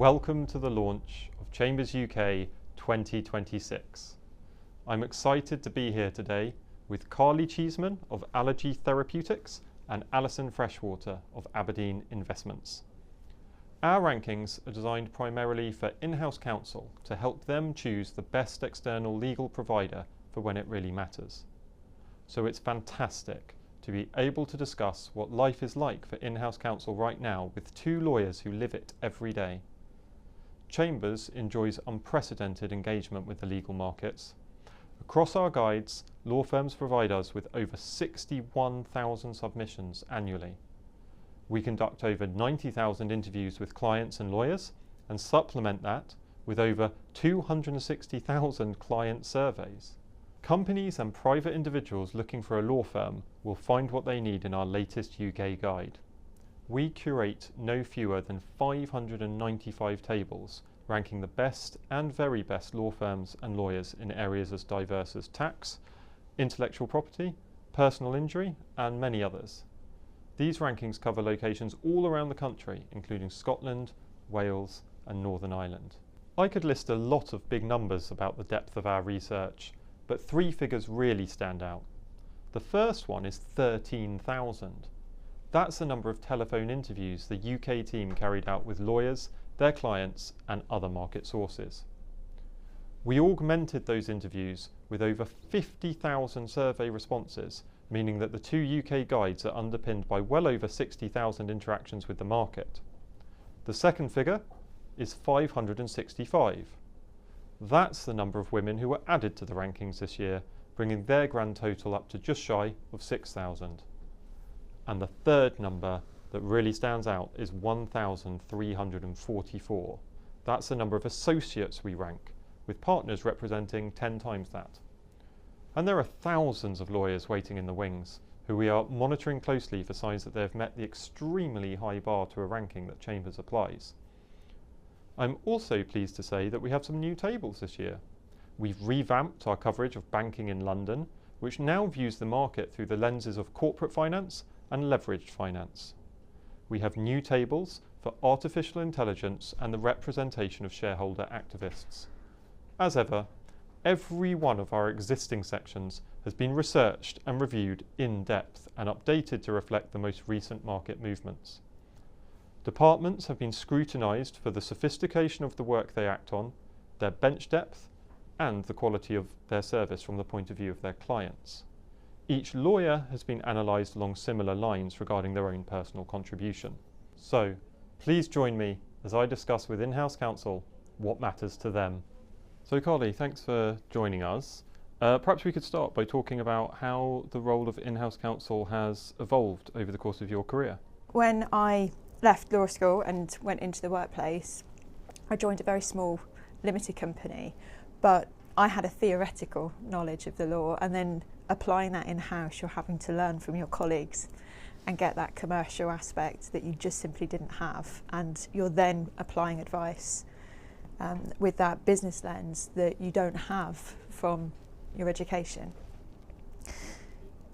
welcome to the launch of Chambers UK 2026. I'm excited to be here today with Carly Cheeseman of Allergy Therapeutics and Alison Freshwater of Aberdeen Investments. Our rankings are designed primarily for in-house counsel to help them choose the best external legal provider for when it really matters. So it's fantastic to be able to discuss what life is like for in-house counsel right now with two lawyers who live it every day. Chambers enjoys unprecedented engagement with the legal markets. Across our guides, law firms provide us with over 61,000 submissions annually. We conduct over 90,000 interviews with clients and lawyers and supplement that with over 260,000 client surveys. Companies and private individuals looking for a law firm will find what they need in our latest UK guide. We curate no fewer than 595 tables, ranking the best and very best law firms and lawyers in areas as diverse as tax, intellectual property, personal injury, and many others. These rankings cover locations all around the country, including Scotland, Wales, and Northern Ireland. I could list a lot of big numbers about the depth of our research, but three figures really stand out. The first one is 13,000. That's the number of telephone interviews the UK team carried out with lawyers, their clients, and other market sources. We augmented those interviews with over 50,000 survey responses, meaning that the two UK guides are underpinned by well over 60,000 interactions with the market. The second figure is 565. That's the number of women who were added to the rankings this year, bringing their grand total up to just shy of 6,000. And the third number that really stands out is 1,344. That's the number of associates we rank, with partners representing 10 times that. And there are thousands of lawyers waiting in the wings, who we are monitoring closely for signs that they have met the extremely high bar to a ranking that Chambers applies. I'm also pleased to say that we have some new tables this year. We've revamped our coverage of banking in London, which now views the market through the lenses of corporate finance and leveraged finance. We have new tables for artificial intelligence and the representation of shareholder activists. As ever, every one of our existing sections has been researched and reviewed in depth and updated to reflect the most recent market movements. Departments have been scrutinised for the sophistication of the work they act on, their bench depth, and the quality of their service from the point of view of their clients. Each lawyer has been analysed along similar lines regarding their own personal contribution. So, please join me as I discuss with in-house counsel what matters to them. So Carly, thanks for joining us. Perhaps we could start by talking about how the role of in-house counsel has evolved over the course of your career. When I left law school and went into the workplace, I joined a very small limited company, but I had a theoretical knowledge of the law, and then applying that in-house, you're having to learn from your colleagues and get that commercial aspect that you just simply didn't have, and you're then applying advice with that business lens that you don't have from your education.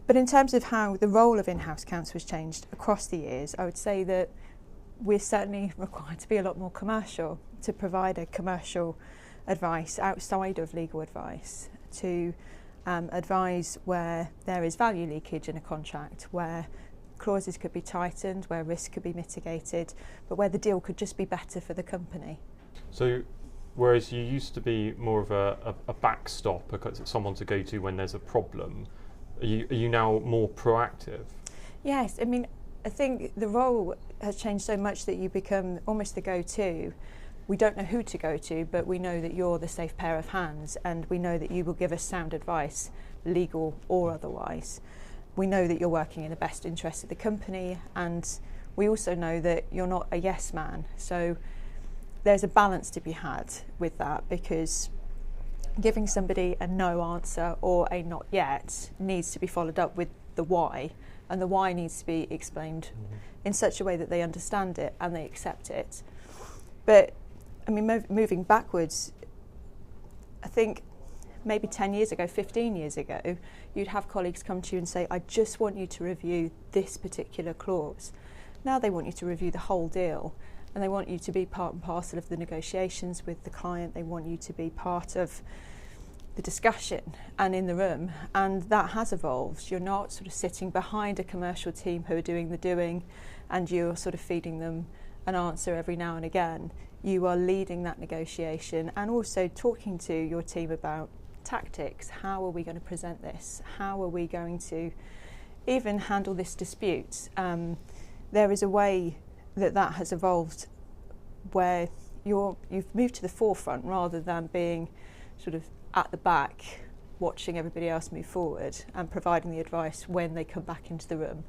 But in terms of how the role of in-house counsel has changed across the years, I would say that we're certainly required to be a lot more commercial, to provide a commercial advice outside of legal advice, to advise where there is value leakage in a contract, where clauses could be tightened, where risk could be mitigated, but where the deal could just be better for the company. So, whereas you used to be more of a backstop, someone to go to when there's a problem, are you now more proactive? Yes, I mean, I think the role has changed so much that you become almost the go-to. We don't know who to go to, but we know that you're the safe pair of hands, and we know that you will give us sound advice, legal or otherwise. We know that you're working in the best interest of the company, and we also know that you're not a yes man. So there's a balance to be had with that, because giving somebody a no answer or a not yet needs to be followed up with the why, and the why needs to be explained in such a way that they understand it and they accept it. But I mean, moving backwards, I think maybe 10 years ago, 15 years ago, you'd have colleagues come to you and say, I just want you to review this particular clause. Now they want you to review the whole deal. and they want you to be part and parcel of the negotiations with the client. They want you to be part of the discussion and in the room, and that has evolved. You're not sort of sitting behind a commercial team who are doing the doing and you're sort of feeding them an answer every now and again. You are leading that negotiation and also talking to your team about tactics. How are we going to present this? How are we going to even handle this dispute? There is a way that has evolved where you've moved to the forefront rather than being sort of at the back watching everybody else move forward and providing the advice when they come back into the room.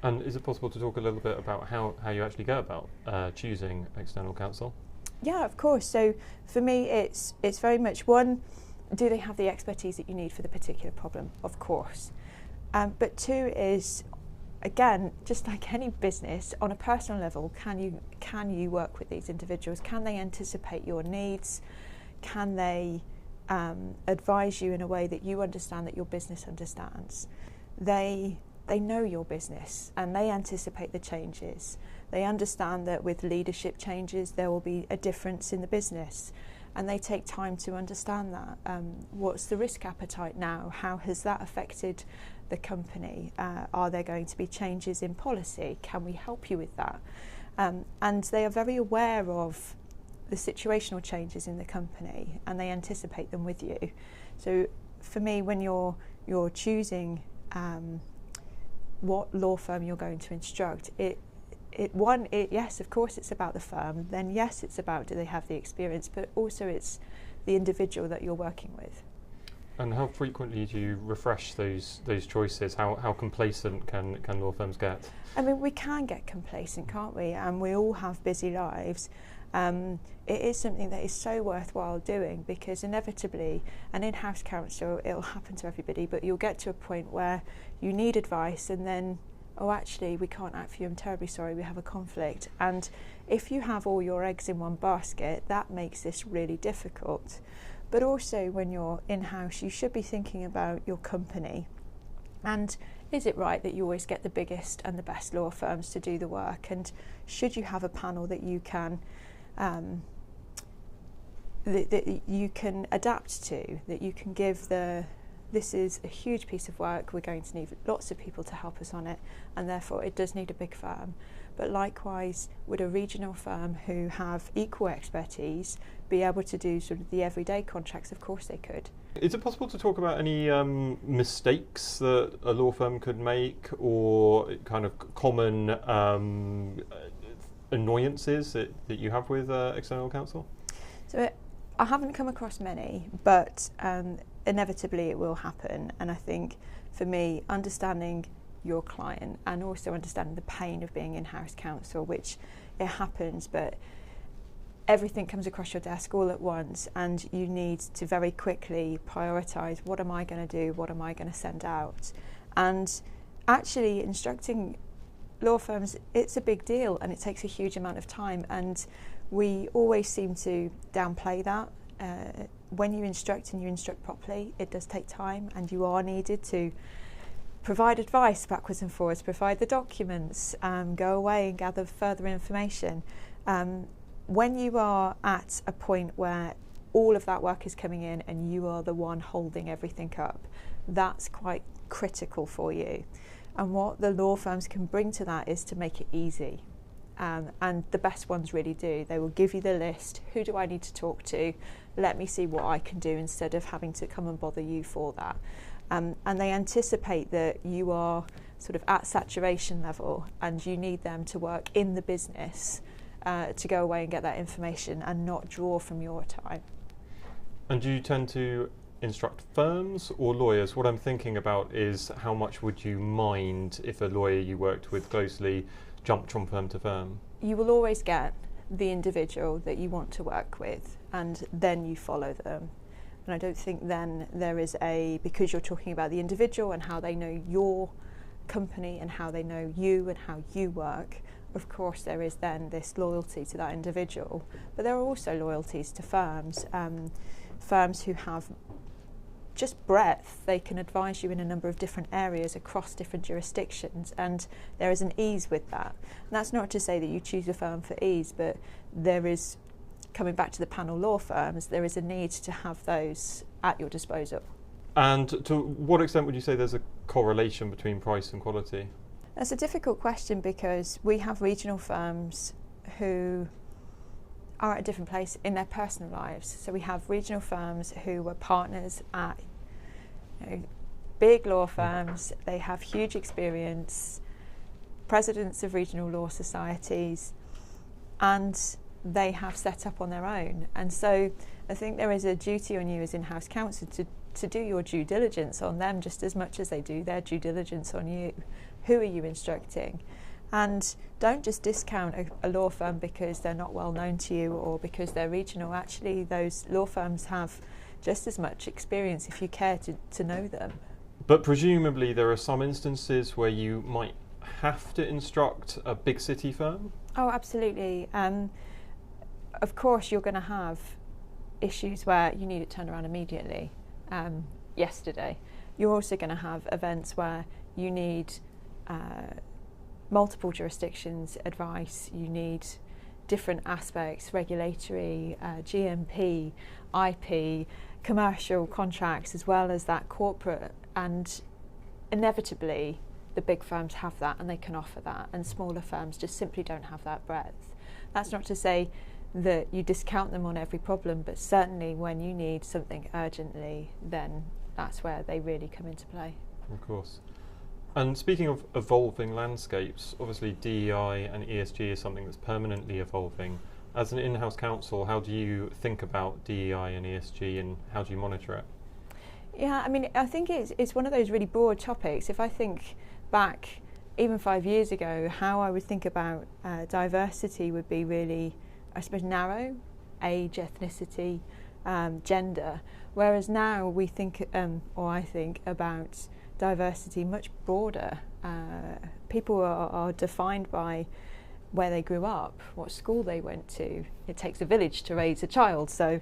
And is it possible to talk a little bit about how you actually go about choosing external counsel? Yeah, of course. So for me, it's very much, one, do they have the expertise that you need for the particular problem? Of course. But two is, again, just like any business, on a personal level, can you work with these individuals? Can they anticipate your needs? Can they advise you in a way that you understand, that your business understands? They know your business and they anticipate the changes. They understand that with leadership changes there will be a difference in the business, and they take time to understand that. What's the risk appetite now? How has that affected the company? Are there going to be changes in policy? Can we help you with that? And they are very aware of the situational changes in the company and they anticipate them with you. So for me, when you're choosing what law firm you're going to instruct, yes, of course it's about the firm, then yes, it's about do they have the experience, but also it's the individual that you're working with. And how frequently do you refresh those choices? How complacent can law firms get? I mean, we can get complacent, can't we? And we all have busy lives. It is something that is so worthwhile doing, because inevitably an in-house counsel, it'll happen to everybody, but you'll get to a point where you need advice and then, oh, actually, we can't act for you, I'm terribly sorry, we have a conflict. And if you have all your eggs in one basket, that makes this really difficult. But also when you're in-house, you should be thinking about your company. And is it right that you always get the biggest and the best law firms to do the work? And should you have a panel that you can that you can adapt to, that you can give this is a huge piece of work, we're going to need lots of people to help us on it, and therefore it does need a big firm. But likewise, would a regional firm who have equal expertise be able to do sort of the everyday contracts? Of course they could. Is it possible to talk about any mistakes that a law firm could make, or kind of common annoyances that you have with external counsel? So I haven't come across many, but inevitably it will happen. And I think for me, understanding your client and also understanding the pain of being in-house counsel, which it happens, but everything comes across your desk all at once and you need to very quickly prioritise, what am I going to do, what am I going to send out? And actually instructing law firms, it's a big deal and it takes a huge amount of time, and we always seem to downplay that. When you instruct and you instruct properly, it does take time and you are needed to provide advice backwards and forwards, provide the documents, go away and gather further information. When you are at a point where all of that work is coming in and you are the one holding everything up, that's quite critical for you. And what the law firms can bring to that is to make it easy. And the best ones really do. They will give you the list. Who do I need to talk to? Let me see what I can do instead of having to come and bother you for that. And they anticipate that you are sort of at saturation level and you need them to work in the business to go away and get that information and not draw from your time. And do you tend to instruct firms or lawyers? What I'm thinking about is how much would you mind if a lawyer you worked with closely jumped from firm to firm? You will always get the individual that you want to work with and then you follow them. And I don't think then there is because you're talking about the individual and how they know your company and how they know you and how you work, of course there is then this loyalty to that individual. But there are also loyalties to firms, firms who have just breadth, they can advise you in a number of different areas across different jurisdictions, and there is an ease with that. And that's not to say that you choose a firm for ease, but there is, coming back to the panel law firms, there is a need to have those at your disposal. And to what extent would you say there's a correlation between price and quality? That's a difficult question because we have regional firms who are at a different place in their personal lives. So we have regional firms who were partners at big law firms. They have huge experience, presidents of regional law societies, and they have set up on their own. And so I think there is a duty on you as in-house counsel to do your due diligence on them just as much as they do their due diligence on you. Who are you instructing? And don't just discount a law firm because they're not well known to you or because they're regional. Actually, those law firms have just as much experience if you care to know them. But presumably there are some instances where you might have to instruct a big city firm? Oh, absolutely. Of course, you're going to have issues where you need it turned around immediately, yesterday. You're also going to have events where you need multiple jurisdictions advice, you need different aspects, regulatory, GMP, IP, commercial contracts, as well as that corporate, and inevitably the big firms have that and they can offer that, and smaller firms just simply don't have that breadth. That's not to say that you discount them on every problem, but certainly when you need something urgently, then that's where they really come into play. Of course. And speaking of evolving landscapes, obviously DEI and ESG is something that's permanently evolving. As an in-house counsel, how do you think about DEI and ESG and how do you monitor it? Yeah, I mean, I think it's one of those really broad topics. If I think back even 5 years ago, how I would think about diversity would be really, I suppose, narrow: age, ethnicity, gender. Whereas now we think, or I think, about diversity much broader. People are defined by where they grew up, what school they went to. It takes a village to raise a child, so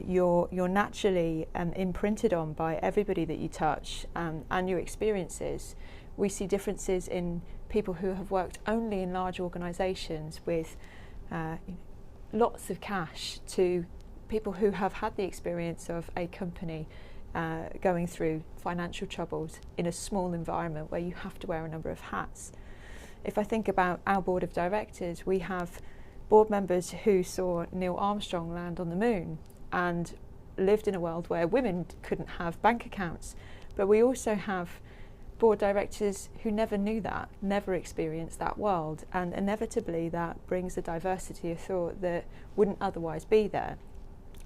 you're naturally imprinted on by everybody that you touch and your experiences. We see differences in people who have worked only in large organisations with lots of cash to people who have had the experience of a company going through financial troubles in a small environment where you have to wear a number of hats. If I think about our board of directors, we have board members who saw Neil Armstrong land on the moon and lived in a world where women couldn't have bank accounts. But we also have board directors who never knew that, never experienced that world, and inevitably that brings a diversity of thought that wouldn't otherwise be there.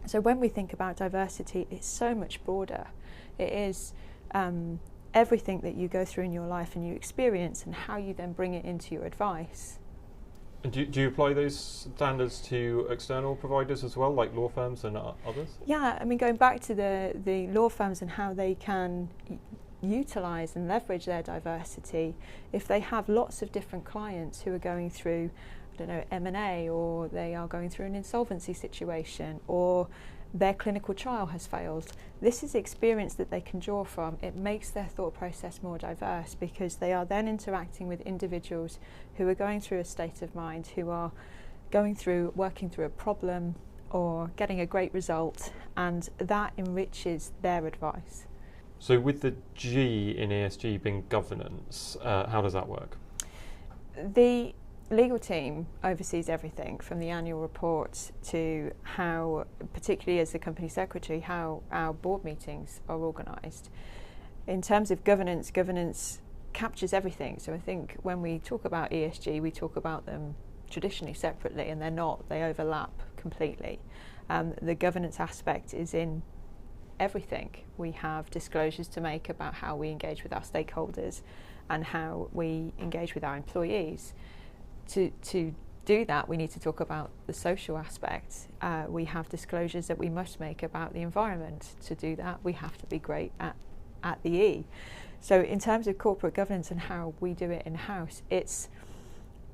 So when we think about diversity, it's so much broader. It is everything that you go through in your life and you experience, and how you then bring it into your advice. And do you apply those standards to external providers as well, like law firms and others? Yeah, I mean, going back to the law firms and how they can utilise and leverage their diversity, if they have lots of different clients who are going through, I don't know, M&A, or they are going through an insolvency situation, or their clinical trial has failed, this is experience that they can draw from. It makes their thought process more diverse because they are then interacting with individuals who are going through a state of mind, who are working through a problem or getting a great result, and that enriches their advice. So with the G in ESG being governance, how does that work? The legal team oversees everything from the annual report to how, particularly as the company secretary, how our board meetings are organised. In terms of governance, governance captures everything. So I think when we talk about ESG, we talk about them traditionally separately, and they're not, they overlap completely. The governance aspect is in everything. We have disclosures to make about how we engage with our stakeholders and how we engage with our employees. To do that, we need to talk about the social aspect. We have disclosures that we must make about the environment. To do that, we have to be great at the E. So in terms of corporate governance and how we do it in-house, it's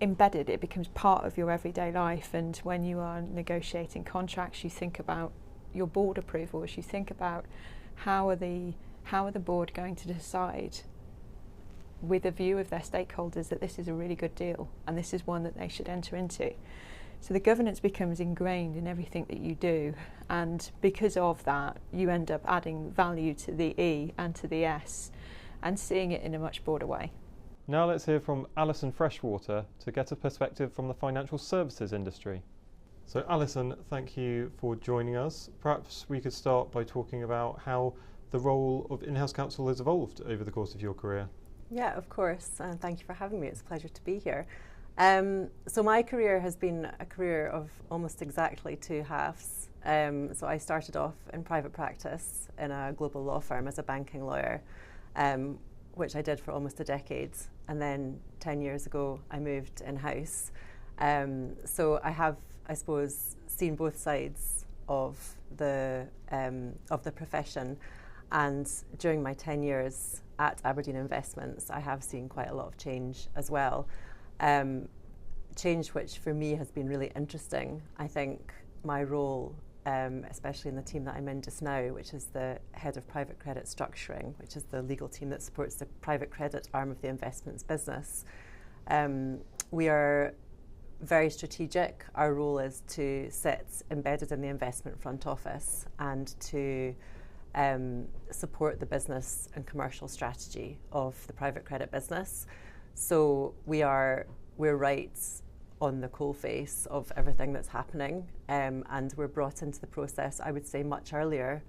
embedded. It becomes part of your everyday life, and when you are negotiating contracts, you think about your board approvals, you think about how are the board going to decide with a view of their stakeholders that this is a really good deal and this is one that they should enter into. So the governance becomes ingrained in everything that you do, and because of that you end up adding value to the E and to the S and seeing it in a much broader way. Now let's hear from Alison Freshwater to get a perspective from the financial services industry. So Alison, thank you for joining us. Perhaps we could start by talking about how the role of in-house counsel has evolved over the course of your career. Yeah, of course, and thank you for having me. It's a pleasure to be here. So my career has been a career of almost exactly two halves. So I started off in private practice in a global law firm as a banking lawyer, which I did for almost a decade. And then 10 years ago, I moved in-house. So I have, I suppose, seen both sides of the profession. And during my 10 years at Aberdeen Investments, I have seen quite a lot of change as well. Change which for me has been really interesting. I think my role, especially in the team that I'm in just now, which is the head of private credit structuring, which is the legal team that supports the private credit arm of the investments business. We are very strategic. Our role is to sit embedded in the investment front office and to support the business and commercial strategy of the private credit business. So we're right on the coalface of everything that's happening, and we're brought into the process, I would say, much earlier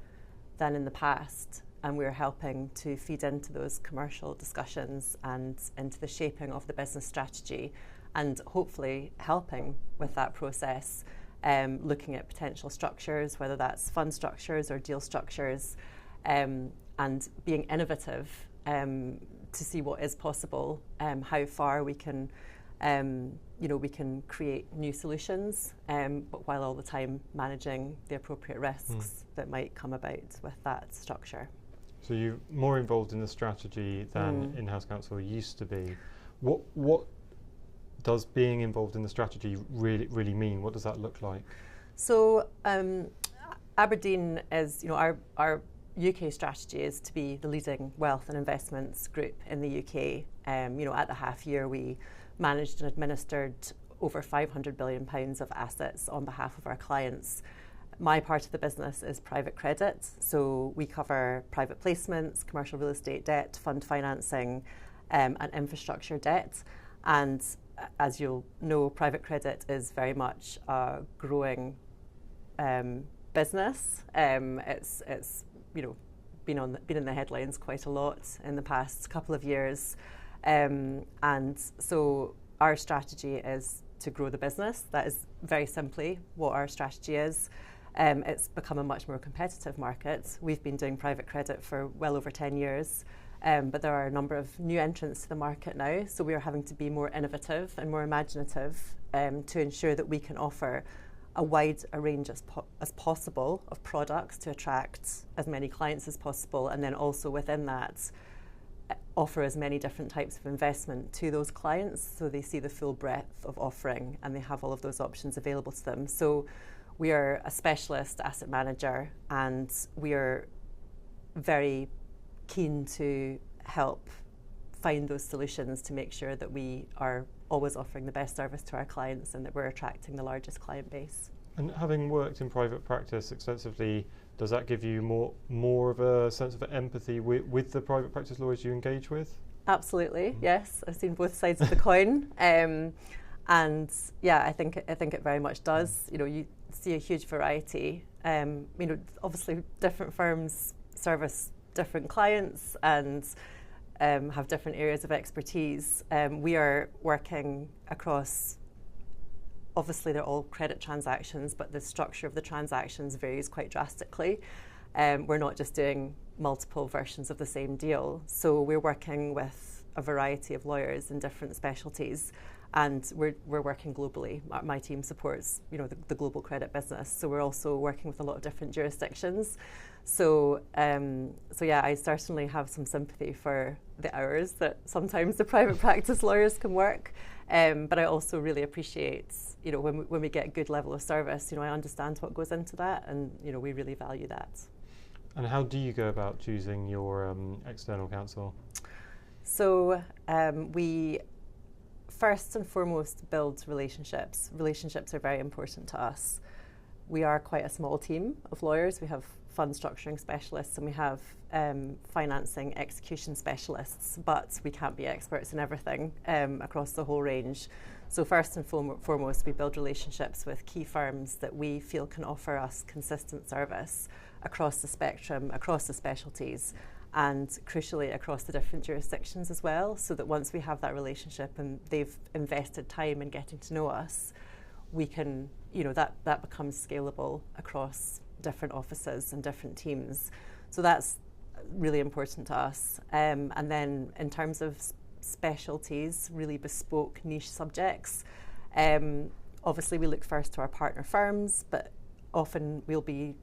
than in the past, and we're helping to feed into those commercial discussions and into the shaping of the business strategy, and hopefully helping with that process, looking at potential structures, whether that's fund structures or deal structures, and being innovative to see what is possible, how far we can, we can create new solutions, but while all the time managing the appropriate risks that might come about with that structure. So you're more involved in the strategy than in-house counsel used to be. What does being involved in the strategy really mean? What does that look like? So Aberdeen is, our UK strategy is to be the leading wealth and investments group in the UK. At the half year, we managed and administered over £500 billion of assets on behalf of our clients. My part of the business is private credit, so we cover private placements, commercial real estate debt, fund financing, and infrastructure debt. And as you'll know, private credit is very much a growing business. It's been in the headlines quite a lot in the past couple of years, and so our strategy is to grow the business. That is very simply what our strategy is. It's become a much more competitive market. We've been doing private credit for well over 10 years, but there are a number of new entrants to the market now, so we are having to be more innovative and more imaginative to ensure that we can offer a wide range as possible of products to attract as many clients as possible, and then also within that offer as many different types of investment to those clients so they see the full breadth of offering and they have all of those options available to them. So we are a specialist asset manager, and we are very keen to help find those solutions to make sure that we are always offering the best service to our clients and that we're attracting the largest client base. And having worked in private practice extensively, does that give you more of a sense of empathy with the private practice lawyers you engage with? Absolutely, yes. I've seen both sides of the coin, and yeah, I think it very much does. You see a huge variety. Obviously, different firms service different clients and have different areas of expertise. We are working across. Obviously, they're all credit transactions, but the structure of the transactions varies quite drastically. We're not just doing multiple versions of the same deal. So we're working with a variety of lawyers in different specialties, and we're working globally. My team supports, the global credit business. So we're also working with a lot of different jurisdictions. So yeah, I certainly have some sympathy for the hours that sometimes the private practice lawyers can work. But I also really appreciate, when we get a good level of service, I understand what goes into that, and, we really value that. And how do you go about choosing your external counsel? So we first and foremost build relationships. Relationships are very important to us. We are quite a small team of lawyers. We have fund structuring specialists and we have financing execution specialists, but we can't be experts in everything across the whole range. So first and foremost, we build relationships with key firms that we feel can offer us consistent service across the spectrum, across the specialties, and crucially across the different jurisdictions as well, so that once we have that relationship and they've invested time in getting to know us, we can, that becomes scalable across different offices and different teams. So that's really important to us. And then in terms of specialties, really bespoke niche subjects, obviously we look first to our partner firms, but often we'll be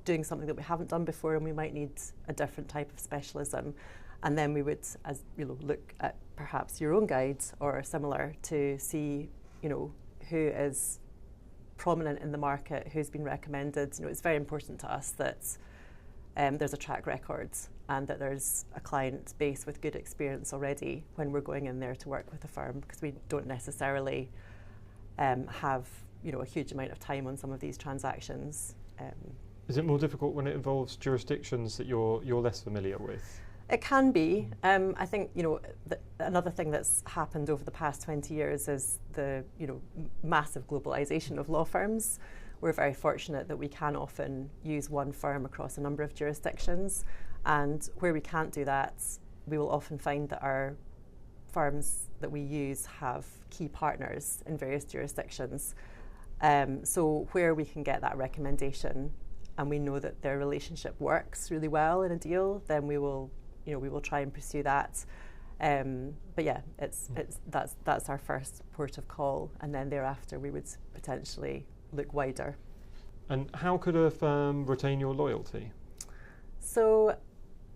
doing something that we haven't done before and we might need a different type of specialism. And then we would, look at perhaps your own guide or similar to see, who is prominent in the market, who's been recommended. It's very important to us that there's a track record and that there's a client base with good experience already when we're going in there to work with a firm, because we don't necessarily have, a huge amount of time on some of these transactions. Is it more difficult when it involves jurisdictions that you're less familiar with? It can be. I think, another thing that's happened over the past 20 years is the, massive globalization of law firms. We're very fortunate that we can often use one firm across a number of jurisdictions. And where we can't do that, we will often find that our firms that we use have key partners in various jurisdictions. So where we can get that recommendation and we know that their relationship works really well in a deal, then we will try and pursue that. But yeah, that's our first port of call, and then thereafter we would potentially look wider. And how could a firm retain your loyalty? So,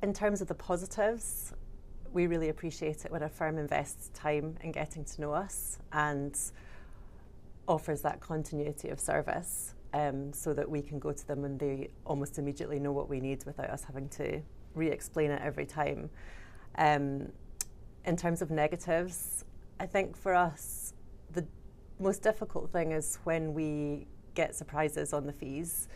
in terms of the positives, we really appreciate it when a firm invests time in getting to know us and offers that continuity of service, so that we can go to them and they almost immediately know what we need without us having to re-explain it every time. In terms of negatives, I think for us the most difficult thing is when we get surprises on the fees.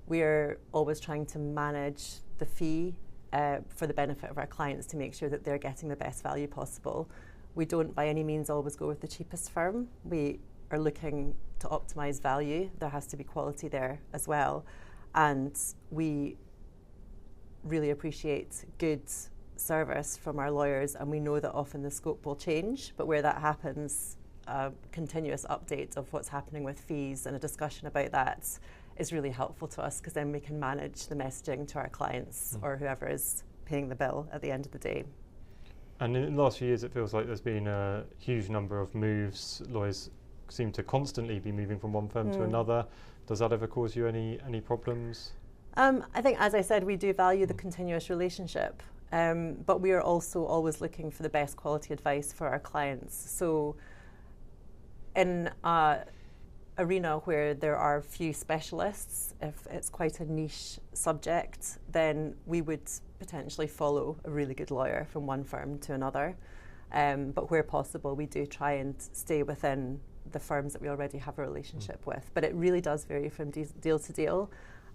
We're always trying to manage the fee for the benefit of our clients to make sure that they're getting the best value possible. We don't by any means always go with the cheapest firm. We are looking to optimize value. There has to be quality there as well. And we really appreciate good service from our lawyers, and we know that often the scope will change, but where that happens, a continuous update of what's happening with fees and a discussion about that is really helpful to us, because then we can manage the messaging to our clients or whoever is paying the bill at the end of the day. And in the last few years it feels like there's been a huge number of moves. Lawyers seem to constantly be moving from one firm to another. Does that ever cause you any problems? I think, as I said, we do value the continuous relationship, but we are also always looking for the best quality advice for our clients. So in an arena where there are few specialists, if it's quite a niche subject, then we would potentially follow a really good lawyer from one firm to another. But where possible, we do try and stay within the firms that we already have a relationship with. But it really does vary from deal to deal.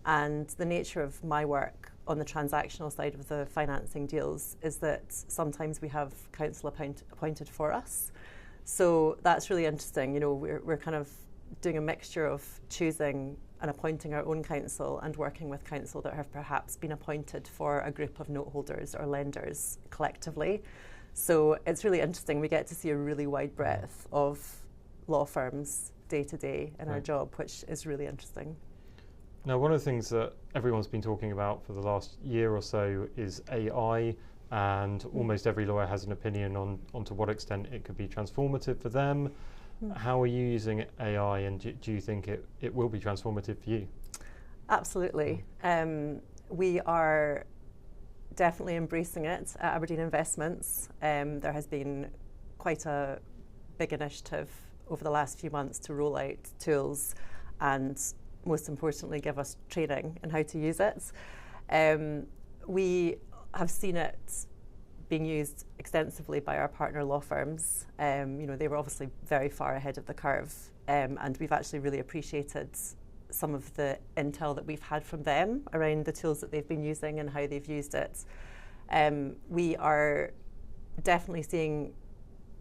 And the nature of my work on the transactional side of the financing deals is that sometimes we have counsel appointed for us. So that's really interesting. We're kind of doing a mixture of choosing and appointing our own counsel and working with counsel that have perhaps been appointed for a group of note holders or lenders collectively. So it's really interesting. We get to see a really wide breadth of law firms day to day in our job, which is really interesting. Now, one of the things that everyone's been talking about for the last year or so is AI, and almost every lawyer has an opinion on to what extent it could be transformative for them. How are you using AI, and do you think it will be transformative for you? Absolutely. We are definitely embracing it at Aberdeen Investments. There has been quite a big initiative over the last few months to roll out tools and, most importantly, give us training in how to use it. We have seen it being used extensively by our partner law firms. They were obviously very far ahead of the curve, and we've actually really appreciated some of the intel that we've had from them around the tools that they've been using and how they've used it. We are definitely seeing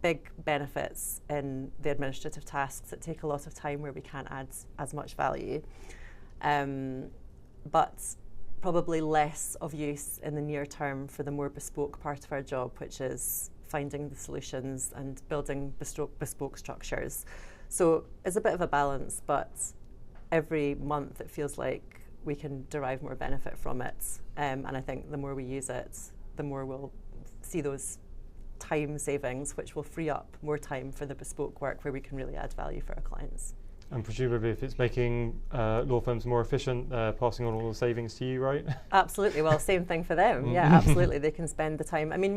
big benefits in the administrative tasks that take a lot of time where we can't add as much value, but probably less of use in the near term for the more bespoke part of our job, which is finding the solutions and building bespoke structures. So it's a bit of a balance, but every month it feels like we can derive more benefit from it. And I think the more we use it, the more we'll see those time savings, which will free up more time for the bespoke work where we can really add value for our clients. And presumably if it's making law firms more efficient, passing on all the savings to you, right? Absolutely. Well, same thing for them. Yeah, absolutely. They can spend the time. I mean,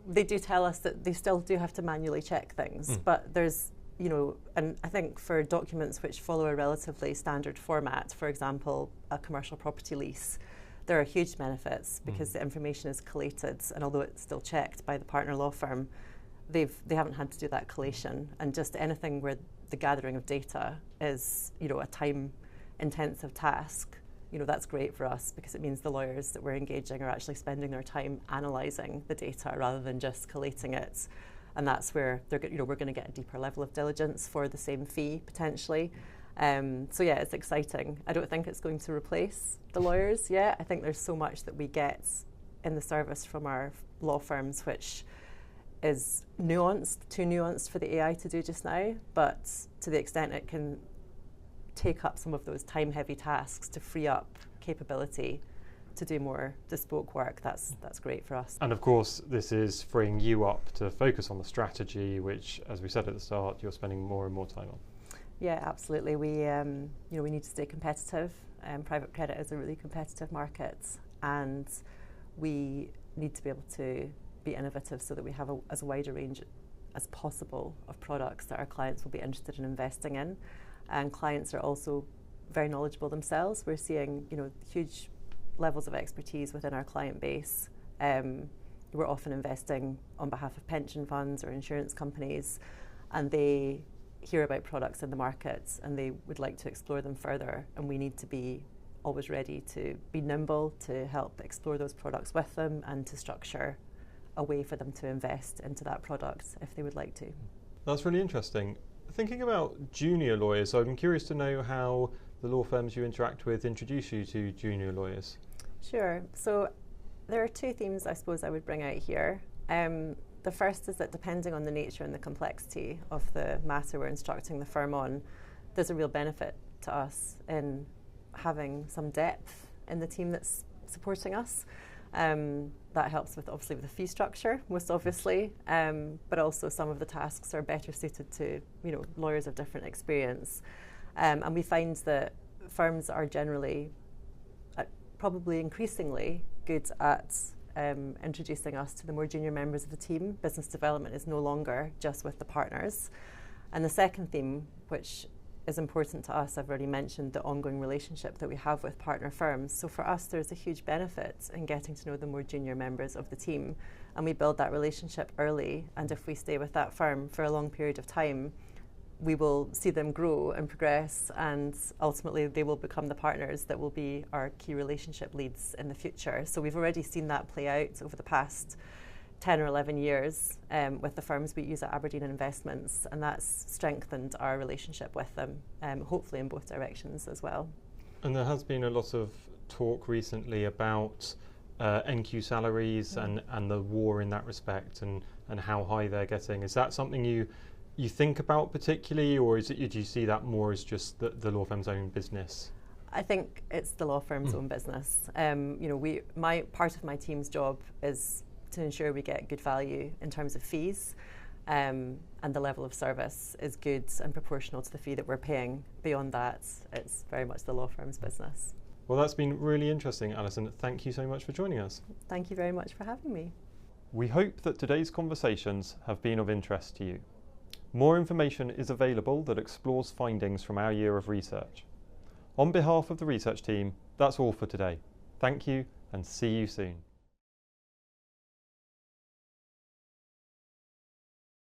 they do tell us that they still do have to manually check things, but there's, and I think for documents which follow a relatively standard format, for example, a commercial property lease, there are huge benefits because the information is collated, and although it's still checked by the partner law firm, they haven't had to do that collation, and just anything where the gathering of data is, a time-intensive task. That's great for us because it means the lawyers that we're engaging are actually spending their time analysing the data rather than just collating it, and that's where we're going to get a deeper level of diligence for the same fee potentially. So yeah, it's exciting. I don't think it's going to replace the lawyers yet. I think there's so much that we get in the service from our law firms which is too nuanced for the AI to do just now, but to the extent it can take up some of those time-heavy tasks to free up capability to do more bespoke work, that's great for us. And of course, this is freeing you up to focus on the strategy, which, as we said at the start, you're spending more and more time on. Yeah, absolutely. We need to stay competitive. Private credit is a really competitive market, and we need to be able to be innovative so that we have as wide a range as possible of products that our clients will be interested in investing in. And clients are also very knowledgeable themselves. We're seeing, huge levels of expertise within our client base. We're often investing on behalf of pension funds or insurance companies, and they hear about products in the markets and they would like to explore them further, and we need to be always ready to be nimble to help explore those products with them and to structure a way for them to invest into that product if they would like to. That's really interesting. Thinking about junior lawyers, I'm curious to know how the law firms you interact with introduce you to junior lawyers. Sure. So there are two themes I suppose I would bring out here. The first is that depending on the nature and the complexity of the matter we're instructing the firm on, there's a real benefit to us in having some depth in the team that's supporting us. That helps with obviously with the fee structure, most obviously, but also some of the tasks are better suited to lawyers of different experience, and we find that firms are generally probably increasingly good at introducing us to the more junior members of the team. Business development is no longer just with the partners. And the second theme, which is important to us, I've already mentioned the ongoing relationship that we have with partner firms. So for us, there's a huge benefit in getting to know the more junior members of the team, and we build that relationship early, and if we stay with that firm for a long period of time, we will see them grow and progress, and ultimately they will become the partners that will be our key relationship leads in the future. So we've already seen that play out over the past 10 or 11 years with the firms we use at Aberdeen Investments, and that's strengthened our relationship with them, hopefully in both directions as well. And there has been a lot of talk recently about NQ salaries and the war in that respect, and how high they're getting. Is that something you think about particularly, or do you see that more as just the law firm's own business? I think it's the law firm's own business. Part of my team's job is to ensure we get good value in terms of fees, and the level of service is good and proportional to the fee that we're paying. Beyond that, it's very much the law firm's business. Well, that's been really interesting, Alison. Thank you so much for joining us. Thank you very much for having me. We hope that today's conversations have been of interest to you. More information is available that explores findings from our year of research. On behalf of the research team, that's all for today. Thank you and see you soon.